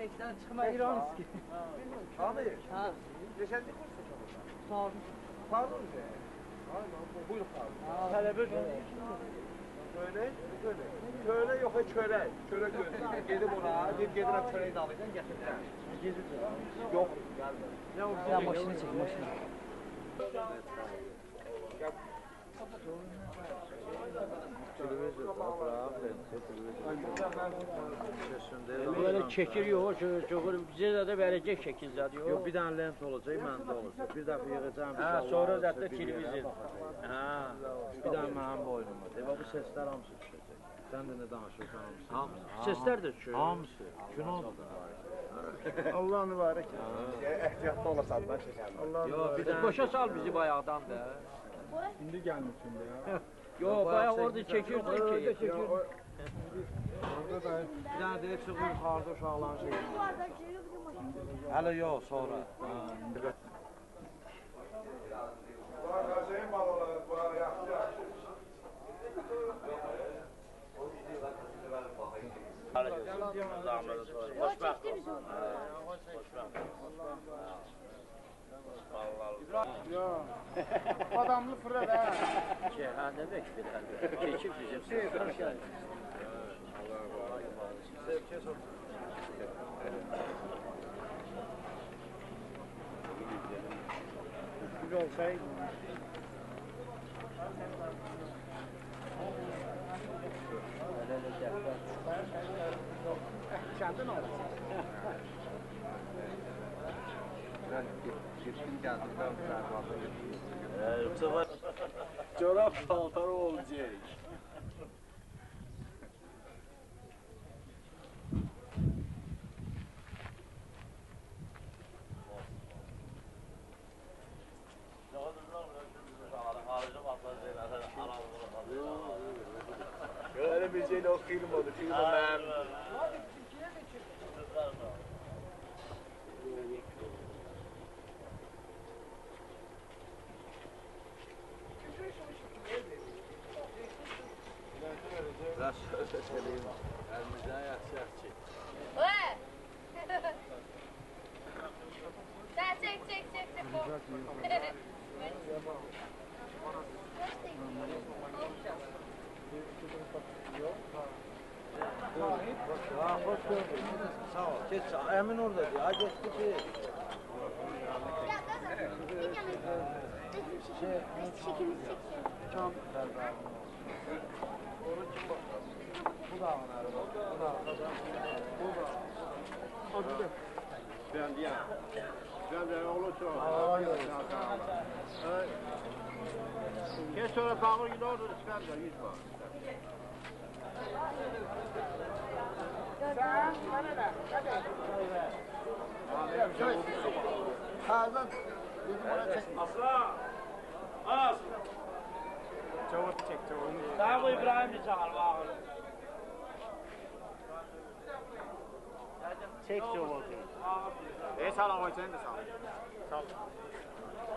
Tekdən çıxma İranski. Hanı? Ha. Neçənci kursu burada? Sağ Pardon be. Buyur pardon. Tələbə Köyle, köyle. Köyle yok ya köle. Köle köle. Gelip ona, gedirəm köleyi de alacağım, getireceğim. Yok, gelmedi. Ya maşını çək, maşını. Böyle çekir yok, bize de verecek şekilde diyor. Yok bir tane lent olacak, məndə olacaq. Bir dəfə yığacağım. Ha, sonra zaten televizyon. Ha. Bir tane mənim boynuma. Bu sesler hamısı düşəcək. Sən də nə danışırsan hamısı. Sesler de düşüyor. Hamısı. Günadır. Allah mübarek. Ehtiyatlı olasan ben çekemem. Yok bir tane. Boşa sal bizi bayağıdan da. Şimdi gelmişsin ya. Yo bayağı orada çekiyordu ki. Orada da Bir tane deyək çıxır yuxarıda uşaqların şeyi. Hələ yox, sonra. Şeyin balaları, var yaxşı yaxşı. Hoşbəxt. ya. Adamlı fırlat ha. Ha ne demek bir tane. Keçip bizim. Gibi olsaydı. Kendin al. Ben geçkin geldim ben Yoksa çorap paltarı olacak. Öyle bir şeyle o film oldu. Film ben. Biraz söyleyeyim. Elimizden yaxşı yaxşı. Çek. Hoş gördük. Sağ ol. Geç. Emin orada diyor. Ha geçti ki. Tamam. Bu da var araba. Bu da. Hadi de. Ben diye. Ben de oğlu çok. Geç sonra bağır gidiyor orada çıkar da 100 var. Sen bana ver. Hadi. Hazır. Bizim ona çek. Asla. Az. Çabuk çek çabuk. Daha bu İbrahim'i çağır bağır. Çek çabuk. Sağ ol. Sen de sağ ol. Sağ ol.